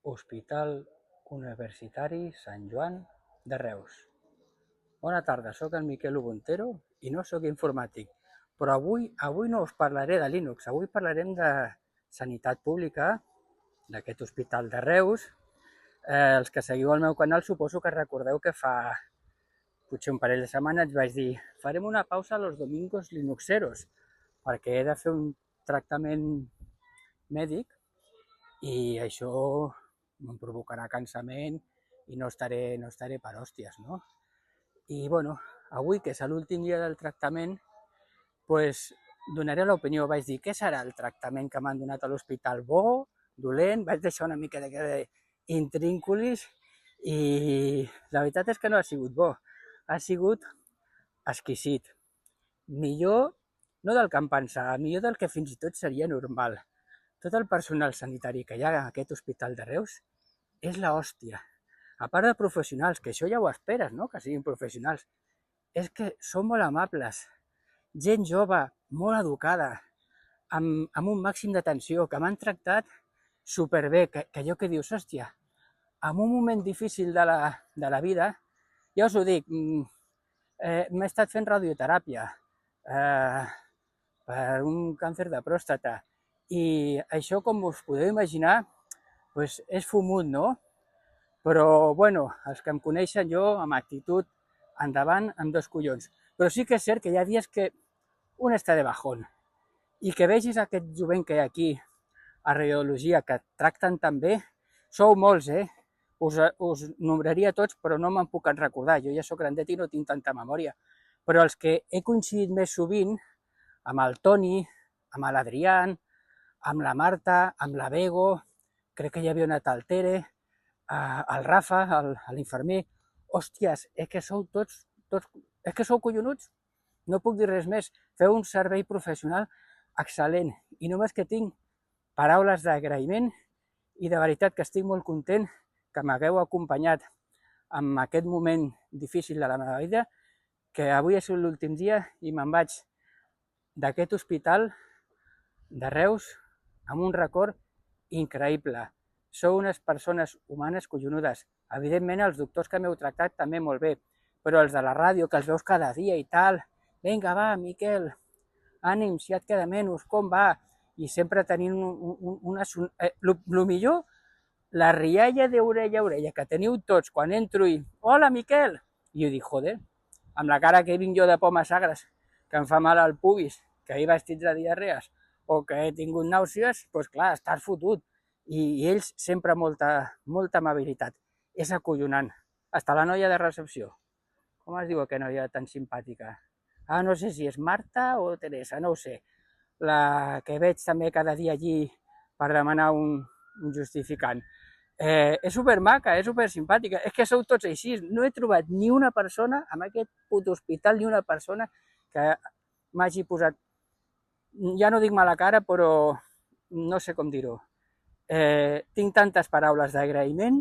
Hospital Universitari Sant Joan de Reus. Bona tarda, soc el Miquel Ubontero i no soc informàtic, però avui no us parlaré de Linux, avui parlarem de sanitat pública d'aquest hospital de Reus. Els que seguiu el meu canal suposo que recordeu que fa potser un parell de setmanes vaig dir farem una pausa a los domingos linuxeros perquè he de fer un tractament mèdic i això em provocarà cansament i no estaré per hòsties, no? I bueno, avui, que és l'últim dia del tractament, pues, donaré l'opinió. Vaig dir, què serà el tractament que m'han donat a l'hospital? Bo? Dolent? Vaig deixar una mica d'intrínculis i la veritat és que no ha sigut bo. Ha sigut exquisit. Millor, no del que em pensava, millor del que fins i tot seria normal. Tot el personal sanitari que hi ha a aquest hospital de Reus és l'hòstia. A part de professionals, que això ja ho esperes, no?, que siguin professionals, és que són molt amables, gent jove, molt educada, amb un màxim d'atenció, que m'han tractat superbé, que allò que dius, hòstia, en un moment difícil de la vida, ja us ho dic, m'he estat fent radioteràpia per un càncer de pròstata, i això, com us podeu imaginar, pues és fumut, no? Però, bueno, els que em coneixen, jo, amb actitud, endavant, amb dos collons. Però sí que és cert que hi ha dies que un està de bajón. I que vegis aquest jovent que hi ha aquí, a radiologia, que tracten tan bé, sou molts, Us nombraria tots, però no me'n puc recordar. Jo ja soc grandet i no tinc tanta memòria. Però els que he coincidit més sovint, amb el Toni, amb l'Adrián, amb la Marta, amb la Bego, crec que hi havia una tal Tere, el Rafa, l'infermer, hòsties, és que sou tots, és que sou collonuts, no puc dir res més, feu un servei professional excel·lent, i només que tinc paraules d'agraïment i de veritat que estic molt content que m'hagueu acompanyat en aquest moment difícil de la meva vida, que avui és l'últim dia i me'n vaig d'aquest hospital de Reus amb un record increïble. Sou unes persones humanes collonudes. Evidentment, els doctors que m'heu tractat també molt bé, però els de la ràdio, que els veus cada dia i tal, vinga, va, Miquel, ànims, ja et queda menys, com va? I sempre tenint lo millor, la rialla d'orella a orella que teniu tots quan entro i hola, Miquel! I jo dic, joder, amb la cara que vinc jo de pomes agres, que em fa mal al pubis, que he vestit de diarrees, o que he tingut nàusees, doncs clar, estàs fotut. I ells sempre molta amabilitat. És acollonant. Hasta la noia de recepció. Com es diu aquella noia tan simpàtica? No sé si és Marta o Teresa, no ho sé. La que veig també cada dia allí per demanar un justificant. És supermaca, és supersimpàtica. És que sou tots així. No he trobat ni una persona, en aquest puto hospital, ni una persona que m'hagi posat, ja no dic mala cara, però no sé com dir-ho. Tinc tantes paraules d'agraïment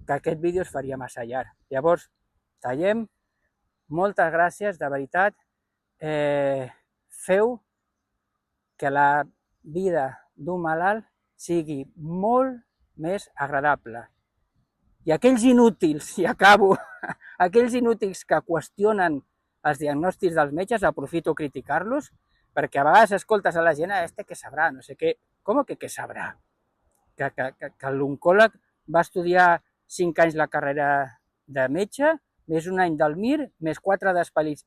que aquest vídeo es faria massa llarg. Llavors, tallem. Moltes gràcies, de veritat. Feu que la vida d'un malalt sigui molt més agradable. I aquells inútils, i acabo, aquells inútils que qüestionen els diagnòstics dels metges, aprofito a criticar-los, perquè a vegades escoltes a la gent, que sabrà, no sé què. Com que sabrà? Que l'oncòleg va estudiar 5 anys la carrera de metge, més un any del MIR, més 4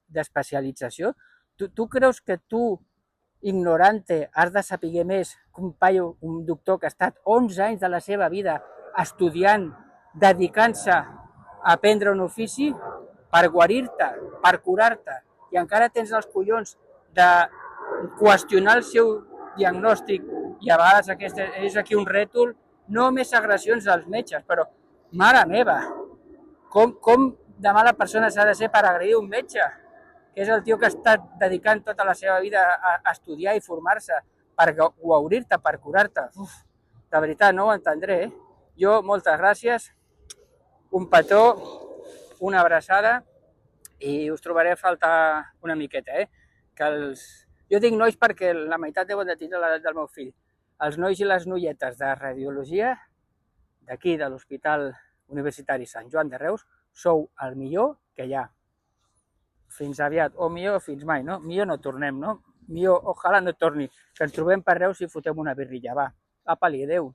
d'especialització. Tu creus que tu, ignorante, has de saber més que un doctor que ha estat 11 anys de la seva vida estudiant, dedicant-se a aprendre un ofici per guarir-te, per curar-te, i encara tens els collons de qüestionar el seu diagnòstic, i a vegades és aquí un rètol, no més agressions als metges, però, mare meva, com de mala persona s'ha de ser per agredir un metge, que és el tio que ha estat dedicant tota la seva vida a estudiar i formar-se, per guarir-te, per curar-te. De veritat, no ho entendré, Jo, moltes gràcies, un petó, una abraçada, i us trobaré a faltar una miqueta, Jo dic nois perquè la meitat deuen de tindre l'edat del meu fill. Els nois i les noietes de radiologia, d'aquí, de l'Hospital Universitari Sant Joan de Reus, sou el millor que hi ha. Fins aviat, o millor fins mai, no? Millor no tornem, no? Millor, ojalà no torni, que ens trobem per Reus i fotem una birrilla, va. Apa-li, adeu.